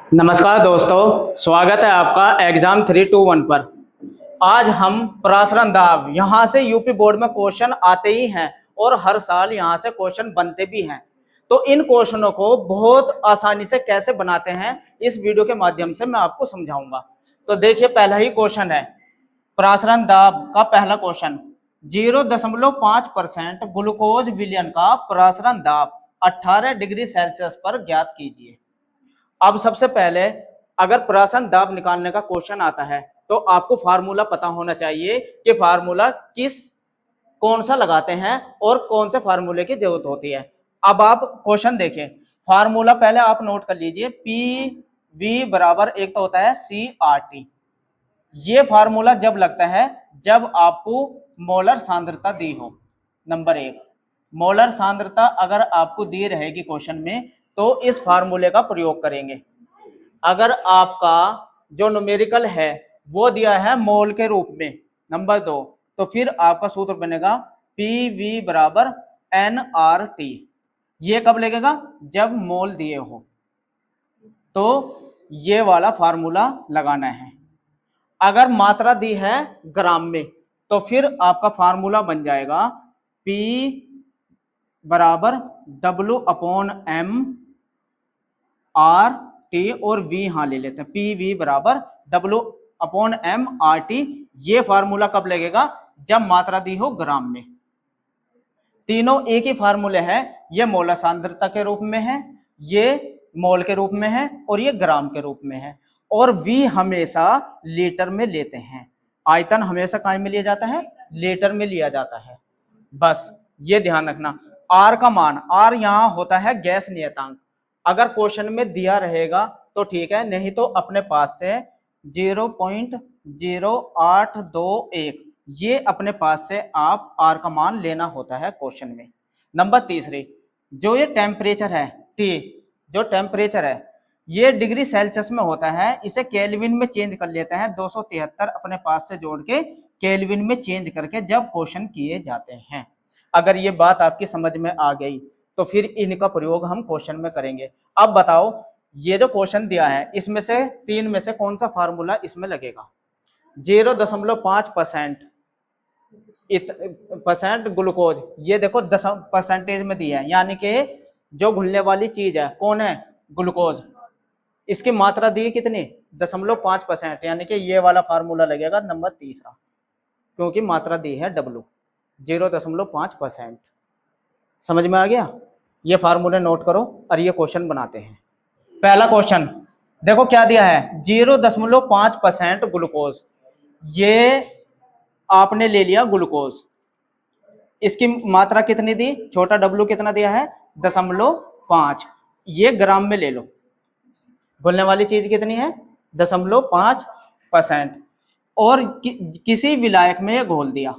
नमस्कार दोस्तों, स्वागत है आपका एग्जाम 321 पर। आज हम प्रासरण दाब, यहाँ से यूपी बोर्ड में क्वेश्चन आते ही हैं और हर साल यहाँ से क्वेश्चन बनते भी हैं। तो इन क्वेश्चनों को बहुत आसानी से कैसे बनाते हैं इस वीडियो के माध्यम से मैं आपको समझाऊंगा। तो देखिए, पहला ही क्वेश्चन है प्रासरण दाब का पहला क्वेश्चन। 0.5% ग्लूकोज विलयन का प्रासरण दाब 18 डिग्री सेल्सियस पर ज्ञात कीजिए। अब सबसे पहले अगर प्रासरण दाब निकालने का क्वेश्चन आता है तो आपको फार्मूला पता होना चाहिए कि फार्मूला कौन सा लगाते हैं और कौन से फार्मूले की जरूरत होती है। अब आप क्वेश्चन देखें, फार्मूला पहले आप नोट कर लीजिए। पी वी बराबर एक तो होता है सी आर टी। ये फार्मूला जब लगता है जब आपको मोलर सांद्रता दी हो। नंबर एक, मोलर सांद्रता अगर आपको दी रहेगी क्वेश्चन में तो इस फार्मूले का प्रयोग करेंगे। अगर आपका जो न्यूमेरिकल है वो दिया है मोल के रूप में, नंबर दो, तो फिर आपका सूत्र बनेगा पी वी बराबर एन आर टी। ये कब लगेगा? जब मोल दिए हो, तो ये वाला फार्मूला लगाना है। अगर मात्रा दी है ग्राम में तो फिर आपका फार्मूला बन जाएगा P बराबर W upon M R T, और V यहां ले लेते हैं, पी वी बराबर W upon M R T. ये फार्मूला कब लगेगा? जब मात्रा दी हो ग्राम में। तीनों एक ही फार्मूले हैं। ये मोलर सांद्रता के रूप में है, ये मोल के रूप में है और ये ग्राम के रूप में है। और V हमेशा लीटर में लेते हैं। आयतन हमेशा काय में लिया जाता है? लीटर में लिया जाता है। बस ये ध्यान रखना। R का मान, R यहाँ होता है गैस नियतांक। अगर क्वेश्चन में दिया रहेगा तो ठीक है, नहीं तो अपने पास से 0.0821 ये अपने पास से आप R का मान लेना होता है क्वेश्चन में। नंबर तीसरी, जो ये टेम्परेचर है T, जो टेम्परेचर है ये डिग्री सेल्सियस में होता है, इसे केल्विन में चेंज कर लेते हैं। 273 अपने पास से जोड़ के केल्विन में चेंज करके जब क्वेश्चन किए जाते हैं। अगर ये बात आपकी समझ में आ गई तो फिर इनका प्रयोग हम क्वेश्चन में करेंगे। अब बताओ, ये जो क्वेश्चन दिया है इसमें से तीन में से कौन सा फार्मूला इसमें लगेगा? 0.5% ग्लूकोज, ये देखो 10% में दिया है, यानी कि जो घुलने वाली चीज है कौन है? ग्लूकोज। इसकी मात्रा दी कितनी? 0.5%, यानी कि ये वाला फार्मूला लगेगा नंबर तीसरा, क्योंकि मात्रा दी है W 0.5%। समझ में आ गया? ये फार्मूले नोट करो और ये क्वेश्चन बनाते हैं। पहला क्वेश्चन देखो क्या दिया है, 0.5% ग्लूकोज। ये आपने ले लिया ग्लूकोज, इसकी मात्रा कितनी दी? छोटा W कितना दिया है? 0.5। ये ग्राम में ले लो। घुलने वाली चीज कितनी है? 0.5%। और किसी विलायक में घोल दिया।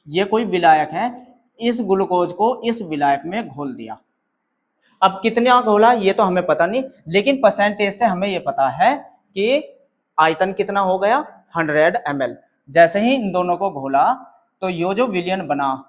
ये कोई विलायक है, इस ग्लूकोज को इस विलायक में घोल दिया। अब कितना घोला ये तो हमें पता नहीं, लेकिन परसेंटेज से हमें ये पता है कि आयतन कितना हो गया? 100 ml। जैसे ही इन दोनों को घोला तो ये जो विलयन बना,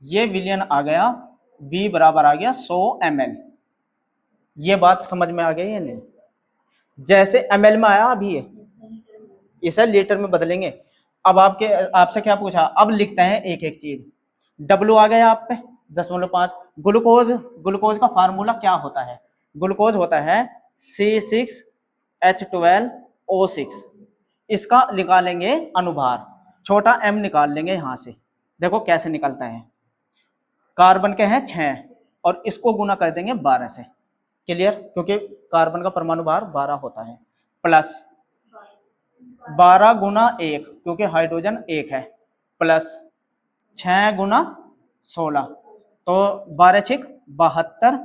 ये विलयन आ गया, V बराबर आ गया 100 ml। ये बात समझ में आ गई है नहीं? जैसे ml में आया अभी इसे लीटर में बदलेंगे। अब आपसे क्या पूछा? अब लिखते हैं एक एक चीज। W आ गया आप पे 0.5। ग्लूकोज का फार्मूला क्या होता है? ग्लूकोज होता है C6H12O6। इसका निकालेंगे अनुभार, छोटा m निकाल लेंगे यहां से। देखो कैसे निकलता है। कार्बन के हैं 6 और इसको गुना कर देंगे 12 से। क्लियर? क्योंकि कार्बन का परमाणु भार 12 होता है, प्लस 12 गुना 1 क्योंकि हाइड्रोजन 1 है, प्लस 6 गुना 16 तो 12 छिक 72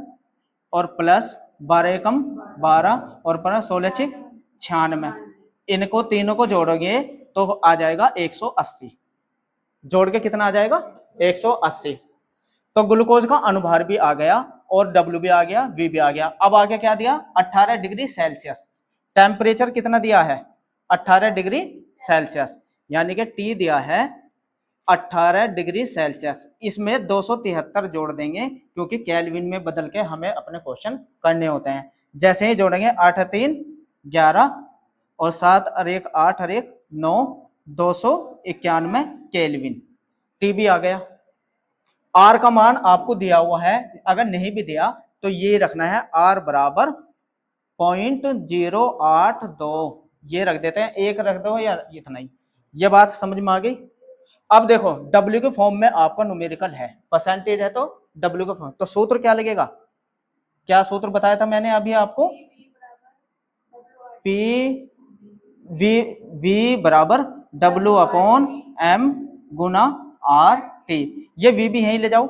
और प्लस 12 एकम 12 और प्लस 16 छिक 96। इनको तीनों को जोड़ोगे तो आ जाएगा 180। जोड़ के कितना आ जाएगा? 180। तो ग्लूकोज का अनुभार भी आ गया और W भी आ गया, V भी आ गया। अब आगे क्या दिया? 18 डिग्री सेल्सियस। टेम्परेचर कितना दिया है? 18 डिग्री सेल्सियस, यानी कि T दिया है 18 डिग्री सेल्सियस। इसमें 273 जोड़ देंगे क्योंकि केल्विन में बदल के हमें अपने क्वेश्चन करने होते हैं। जैसे ही जोड़ेंगे 8 3 11 और 7 और 1 8 और 1 9, 291 केल्विन। टी भी आ गया। आर का मान आपको दिया हुआ है, अगर नहीं भी दिया तो ये रखना है आर बराबर 0.082, ये रख देते हैं, एक रख दो या इतना ही। ये बात समझ में आ गई। अब देखो W के फॉर्म में आपका न्यूमेरिकल है, परसेंटेज है तो W का फॉर्म, तो सूत्र क्या लगेगा? क्या सूत्र बताया था मैंने अभी आपको? P V बराबर W/M गुना RT। ये V भी यहीं ले जाओ,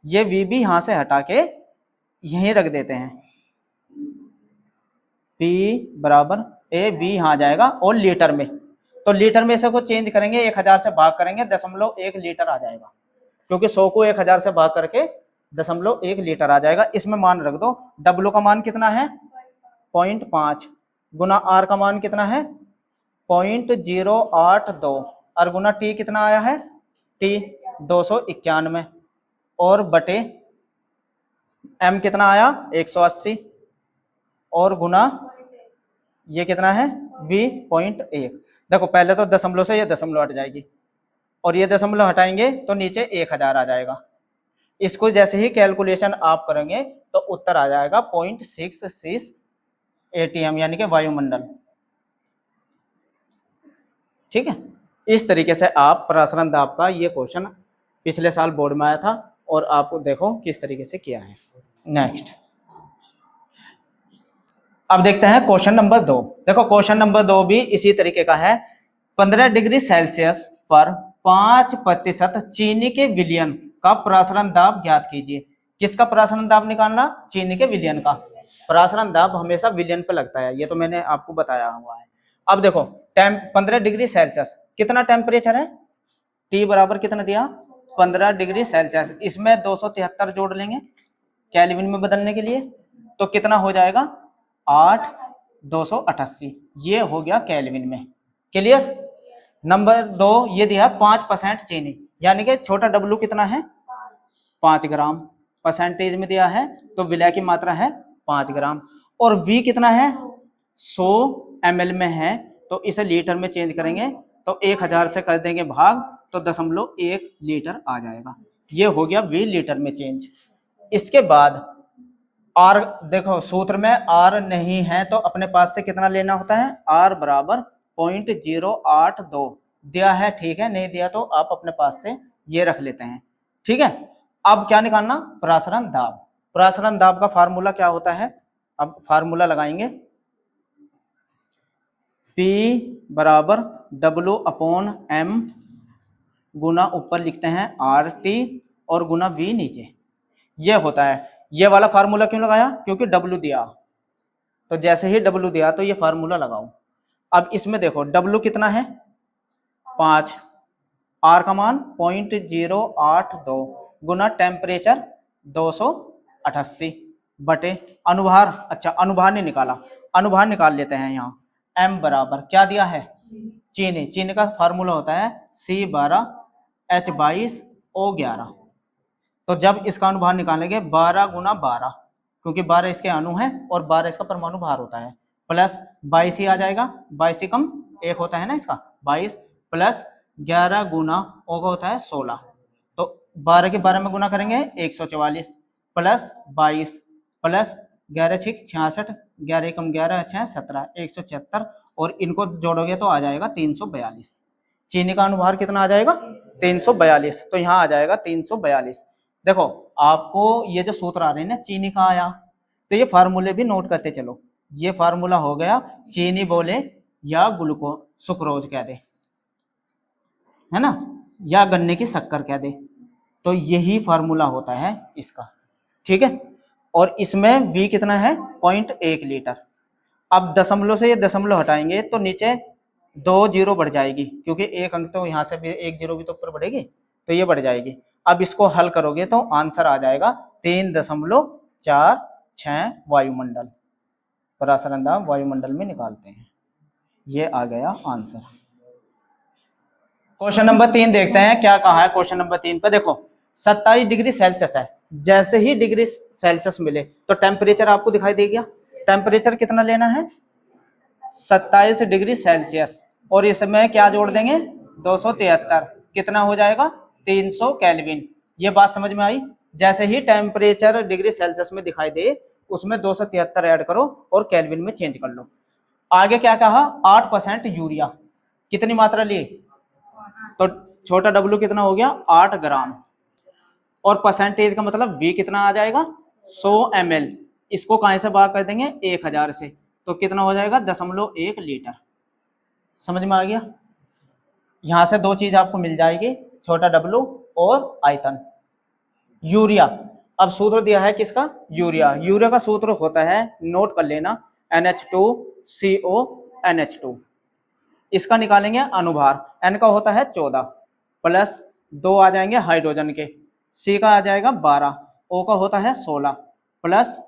ये V भी यहां से हटा के यहीं रख देते हैं। P बराबर V यहाँ आ जाएगा और लीटर में, तो लीटर में से को चेंज करेंगे, 1000 से भाग करेंगे 0.1 लीटर आ जाएगा, क्योंकि 100 को 1000 से भाग करके 0.1 लीटर आ जाएगा। इसमें मान रख दो, W का मान कितना है 0.5 गुना R का मान कितना है 0.082 और गुना T कितना आया है T 291 और बटे M कितना आया 180 और गुना ये कितना है V.1। देखो पहले तो दशमलव से ये दशमलव हट जाएगी और ये दशमलव हटाएंगे तो नीचे 1000 आ जाएगा। इसको जैसे ही कैलकुलेशन आप करेंगे तो उत्तर आ जाएगा 0.66 ATM यानी कि वायुमंडल। ठीक है, इस तरीके से आप प्रसारण दाब का ये क्वेश्चन पिछले साल बोर्ड में आया था और आपको देखो किस तरीके से किया है। नेक्स्ट अब देखते हैं क्वेश्चन नंबर 2। देखो क्वेश्चन नंबर 2 भी इसी तरीके का है। 15 डिग्री सेल्सियस पर 5% चीनी के विलयन का प्रसारण दाब ज्ञात कीजिए। किसका प्रसारण दाब निकालना? चीनी के विलयन का। प्रसारण दाब हमेशा विलयन पे लगता है, ये तो मैंने आपको बताया हुआ है। अब देखो 15 डिग्री सेल्सियस कितना टेम्परेचर है, T बराबर कितना दिया 15 डिग्री सेल्सियस। इसमें 273 जोड़ लेंगे केल्विन में बदलने के लिए, तो कितना हो जाएगा 8,288, ये हो गया केल्विन में। क्लियर। नंबर 2 ये दिया 5% चीनी, यानी कि छोटा W कितना है 5 ग्राम, परसेंटेज में दिया है तो विलय की मात्रा है 5 ग्राम, और V कितना है 100 ml में है, तो इसे लीटर में चेंज करेंगे तो 1000 से कर देंगे भाग तो 0.1 लीटर आ जाएगा। ये हो गया V लीटर में चेंज। इसके बाद R, देखो सूत्र में R नहीं है तो अपने पास से कितना लेना होता है, R बराबर 0.082 दिया है, ठीक है, नहीं दिया तो आप अपने पास से ये रख लेते हैं। ठीक है, अब क्या निकालना, प्रसारण दाब। प्रसारण दाब का फार्मूला क्या होता है, अब फार्मूला लगाएंगे, P बराबर W/M गुना ऊपर लिखते हैं RT और गुना V नीचे, ये होता है। ये वाला फार्मूला क्यों लगाया, क्योंकि W दिया, तो जैसे ही W दिया तो ये फार्मूला लगाओ। अब इसमें देखो W कितना है 5, R का मान 0.082 गुना टेम्परेचर 288 बटे अनुभार, अच्छा अनुभार नहीं निकाला, अनुभार निकाल लेते हैं। यहाँ M बराबर क्या दिया है चीनी, चीनी का फार्मूला होता है C12H22O11, तो जब इसका अनुभार निकालेंगे 12 गुना 12, क्योंकि 12 इसके अणु है और 12 इसका परमाणु भार होता है, प्लस 22 ही आ जाएगा, 22 ही कम 1 होता है ना इसका 22, प्लस 11 गुना O का होता है 16, तो 12 के 12 में गुना करेंगे 144, प्लस 22 प्लस 11 6 66, 11 कम 11 6 17, 176, और इनको जोड़ोगे तो आ जाएगा 342। चीनी का अनुभार कितना आ जाएगा 342, तो यहाँ आ जाएगा 342। देखो आपको ये जो सूत्र आ रहे हैं ना, चीनी का आया, तो ये फार्मूले भी नोट करते चलो। ये फार्मूला हो गया, चीनी बोले या ग्लूकोज सुक्रोज कह दे, है ना, या गन्ने की शक्कर कह दे, तो यही फार्मूला होता है इसका। ठीक है, और इसमें V कितना है 0.1 लीटर। अब दशमलव से ये दशमलव हटाएंगे तो नीचे 2 जीरो बढ़ जाएगी, क्योंकि एक अंक तो यहाँ से भी 1 जीरो भी तो ऊपर बढ़ेगी, तो ये बढ़ जाएगी। अब इसको हल करोगे तो आंसर आ जाएगा 3.46 वायुमंडल। प्रसारण दाब वायुमंडल में निकालते हैं, ये आ गया आंसर। क्वेश्चन नंबर 3 देखते हैं क्या कहा है। क्वेश्चन नंबर 3 पे देखो 27 डिग्री सेल्सियस है। जैसे ही डिग्री सेल्सियस मिले तो टेम्परेचर आपको दिखाई दे गया। टेम्परेचर कितना लेना है? 27 डिग्री सेल्सियस, और इसमें क्या जोड़ देंगे? 273, कितना हो जाएगा? 300 केल्विन। ये बात समझ में आई? जैसे ही टेम्परेचर डिग्री सेल्सियस में दिखाई दे उसमें 273 ऐड करो और केल्विन में चेंज कर लो। आगे क्या कहा? 8% यूरिया। कितनी मात्रा ली? तो छोटा डब्ल्यू कितना हो गया? 8 ग्राम। और परसेंटेज का मतलब वी कितना आ जाएगा? 100 ml। इसको कहां से भाग कर देंगे? 1000 से, तो कितना हो जाएगा? 0.1 लीटर। समझ में आ गया? यहां से दो चीज आपको मिल जाएगी, छोटा डब्ल्यू और आयतन। यूरिया, अब सूत्र दिया है किसका? यूरिया। यूरिया का सूत्र होता है, नोट कर लेना, NH2CO NH2। इसका निकालेंगे अनुभार। N का होता है 14, प्लस 2 आ जाएंगे हाइड्रोजन के, C का आ जाएगा 12, O का होता है 16, प्लस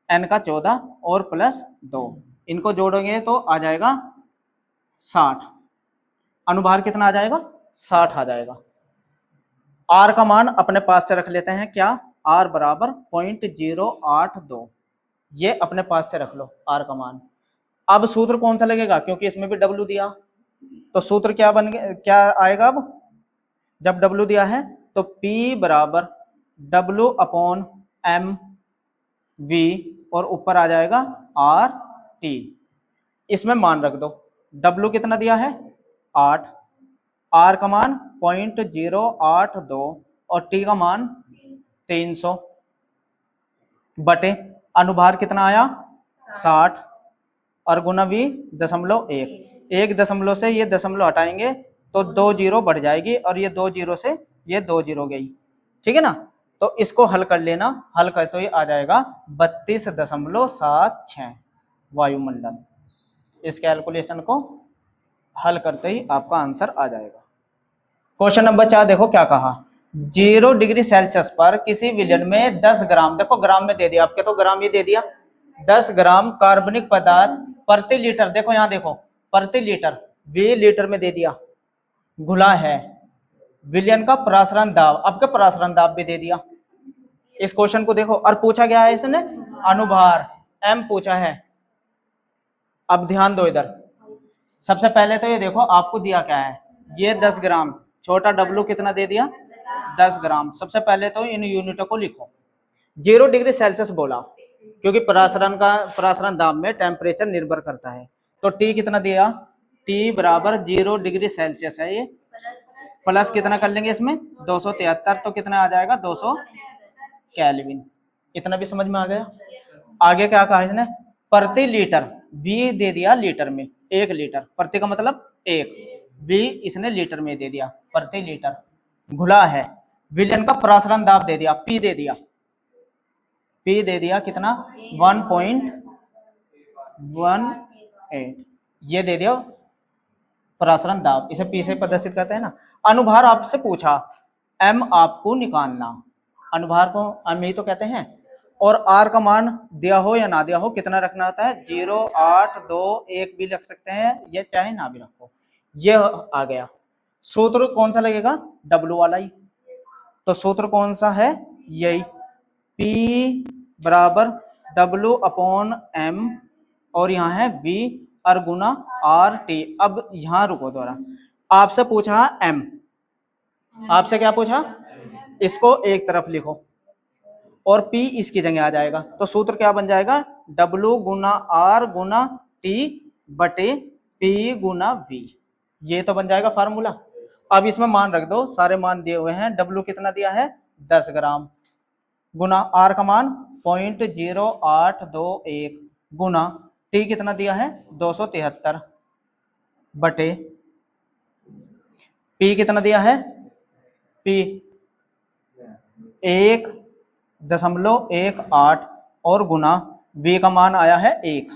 N का 14 और प्लस 2, इनको जोड़ेंगे तो आ जाएगा 60। अनुभार कितना आ जाएगा? 60 आ जाएगा। R का मान अपने पास से रख लेते हैं, क्या? R बराबर 0.082, ये अपने पास से रख लो R का मान। अब सूत्र कौन सा लगेगा? क्योंकि इसमें भी W दिया, तो सूत्र क्या बन गया, क्या आएगा? अब जब W दिया है तो P बराबर W अपॉन M V और ऊपर आ जाएगा RT। इसमें मान रख दो। W कितना दिया है? 8, R का मान 0.082 और T का मान 300 बटे अनुभार कितना आया? 60 और गुना भी 0.1। एक दशमलव से ये दशमलव हटाएंगे तो 2 जीरो बढ़ जाएगी और ये 2 जीरो से ये 2 जीरो गई, ठीक है ना? तो इसको हल कर लेना, हल कर तो ये आ जाएगा 32.76 वायुमंडल। इस कैलकुलेशन को हल करते ही आपका आंसर आ जाएगा। क्वेश्चन नंबर 4 देखो क्या कहा। 0 डिग्री सेल्सियस पर किसी विलयन में 10 ग्राम, देखो ग्राम में दे दिया आपके, तो ग्राम ये दे दिया, 10 ग्राम कार्बनिक पदार्थ प्रति लीटर, देखो यहां देखो प्रति लीटर, वे लीटर में दे दिया, घुला है। विलयन का प्रसारण दाब, अब का प्रसारण दाब भी दे दिया। इस क्वेश्चन को देखो, और पूछा गया है इसने अनुभार M पूछा है। अब ध्यान दो इधर, सबसे पहले तो ये देखो आपको दिया क्या है, ये 10 ग्राम, छोटा W कितना दे दिया? 10 ग्राम। सबसे पहले तो इन यूनिटों को लिखो। 0 डिग्री सेल्सियस बोला क्योंकि प्रसारण दाब में टेम्परेचर निर्भर करता है, तो T कितना दिया? T बराबर 0 डिग्री सेल्सियस है, ये प्लस कितना कर लेंगे इसमें? 273, तो कितना आ जाएगा? 200 केल्विन। इतना भी समझ में आ गया? आगे क्या कहा इसने? प्रति लीटर, V दे दिया लीटर में, 1 लीटर, प्रति का मतलब 1, V इसने लीटर में दे दिया, प्रति लीटर घुला है। विलयन का प्रसारण दाब दे दिया, P दे दिया, P दे दिया कितना? 1.18, ये दे दिया प्रसारण दाब, इसे P से प्रदर्शित करते हैं ना। अनुभार आपसे पूछा, M आपको निकालना, अनुभार को M ही तो कहते हैं, और R का मान दिया हो या ना दिया हो कितना रखना होता है? 0, 8, 2, 1 भी रख सकते हैं, ये चाहे ना भी रखो। ये आ गया। सूत्र कौन सा लगेगा? W वाला ही। तो सूत्र कौन सा है? यही, P बराबर W अपॉन M और यहाँ है V और गुना RT। अब यहाँ रुको दोबारा, आपसे पूछा M, आपसे क्या पूछा? इसको एक तरफ लिखो और P इसकी जगह आ जाएगा, तो सूत्र क्या बन जाएगा? W गुना R गुना T बटे P गुना V, ये तो बन जाएगा फार्मूला। अब इसमें मान रख दो, सारे मान दिए हुए हैं। W कितना दिया है? 10 ग्राम, गुना R का मान 0.0821 गुना T कितना दिया है? 273 बटे P कितना दिया है? P 1.18 और गुना V का मान आया है 1।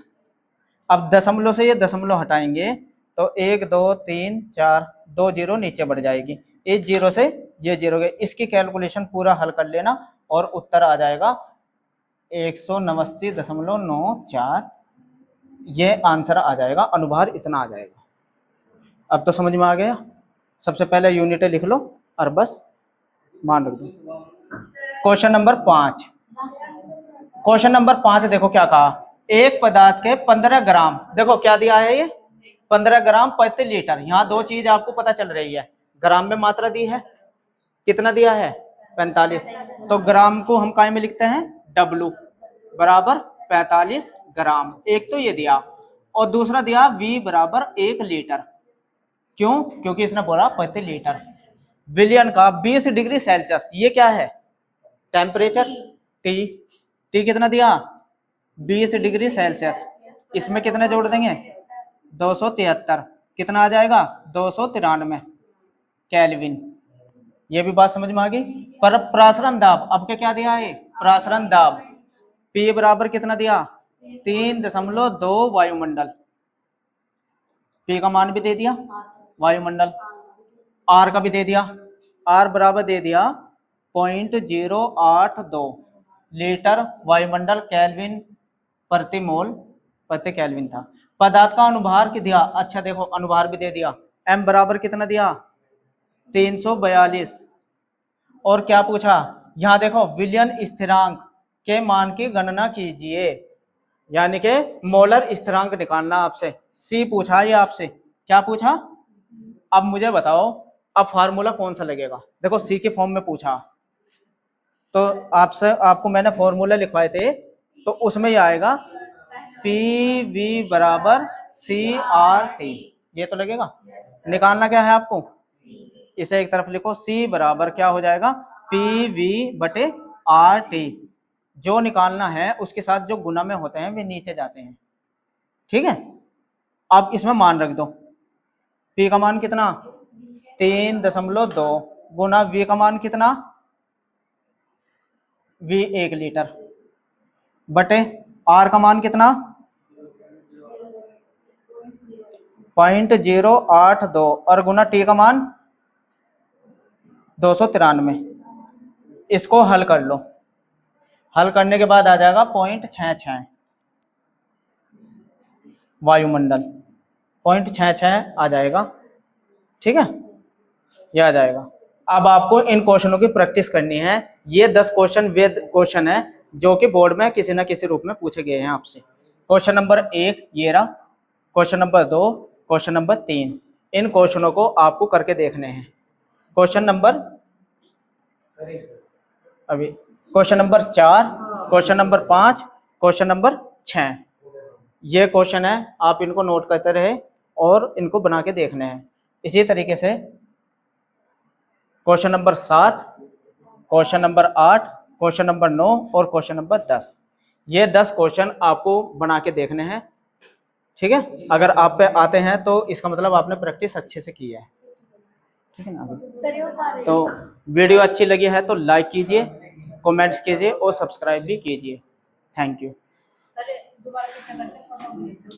अब दशमलव से ये दशमलव हटाएंगे तो 1, 2, 3, 4, 2 जीरो नीचे बढ़ जाएगी, इस जीरो से ये जीरो गए। इसकी कैलकुलेशन पूरा हल कर लेना और उत्तर आ जाएगा 189.94, ये आंसर आ जाएगा, अनुभार इतना आ जाएगा। अब तो समझ में आ गया? सबसे पहले यूनिट लिख लो और बस मान रख दो। क्वेश्चन नंबर 5, क्वेश्चन नंबर 5 देखो क्या कहा, एक पदार्थ के 15 ग्राम, देखो क्या दिया है ये 15 ग्राम प्रति लीटर। यहाँ दो चीज आपको पता चल रही है, ग्राम में मात्रा दी है, कितना दिया है 45, तो ग्राम को हम काय में लिखते हैं W बराबर 45 ग्राम। एक तो ये दिया और दूसरा दिया V बराबर 1 लीटर। क्यों? क्योंकि इसने बोला प्रति लीटर। विलियन का 20 डिग्री सेल्सियस, ये क्या है टेम्परेचर T। T कितना दिया 20 डिग्री सेल्सियस, इसमें कितने जोड़ देंगे 273, कितना आ जाएगा 293 केल्विन। ये भी बात समझ में आ गई। पर प्रासरण दाब, अब क्या क्या दिया है प्रासरण दाब, P बराबर कितना दिया 3.2 वायुमंडल, P का मान भी दे दिया वायुमंडल, R का भी दे दिया, R बराबर दे दिया 0.082 लीटर वायुमंडल केल्विन प्रति मोल प्रति केल्विन था। पदार्थ का अनुभार की दिया, अच्छा देखो अनुभार भी दे दिया, M बराबर कितना दिया 342। और क्या पूछा यहाँ देखो विलियन स्थिरांक के मान की गणना कीजिए, यानी कि मोलर स्थिरांक निकालना आपसे। C पूछा ये आपसे, क्या पूछा, अब मुझे बताओ अब फार्मूला कौन सा लगेगा। देखो C के फॉर्म में पूछा तो आपको मैंने फॉर्मूला लिखवाए थे, तो उसमें ये आएगा PV बराबर CRT, ये तो लगेगा। निकालना क्या है आपको, इसे एक तरफ लिखो, C बराबर क्या हो जाएगा PV बटे RT। जो निकालना है उसके साथ जो गुना में होते हैं वे नीचे जाते हैं, ठीक है। अब इसमें मान रख दो, P का मान कितना 3.2 गुना V का मान कितना V 1 लीटर बटे R का मान कितना 0.082 और गुना T का मान 293। इसको हल कर लो, हल करने के बाद आ जाएगा 0.66 वायुमंडल, 0.66 आ जाएगा, ठीक है, ये आ जाएगा। अब आपको इन क्वेश्चनों की प्रैक्टिस करनी है। ये 10 क्वेश्चन वेद क्वेश्चन है जो कि बोर्ड में किसी न किसी रूप में पूछे गए हैं आपसे। क्वेश्चन नंबर 1 ये रहा, क्वेश्चन नंबर 2, क्वेश्चन नंबर 3, इन क्वेश्चनों को आपको करके देखने हैं। Question number 4, question number 5, question number 6, ये क्वेश्चन है, आप इनको नोट करते रहे और इनको बना के देखने हैं। इसी तरीके से question number 7, question number 8, question number 9 और क्वेश्चन नंबर 10, ये 10 क्वेश्चन आपको बना के देखने हैं, ठीक है। अगर आप पे आते हैं तो इसका मतलब आपने प्रैक्टिस अच्छे से की है, ठीक है ना। तो वीडियो अच्छी लगी है तो लाइक कीजिए, कमेंट्स कीजिए और सब्सक्राइब भी कीजिए। Thank you.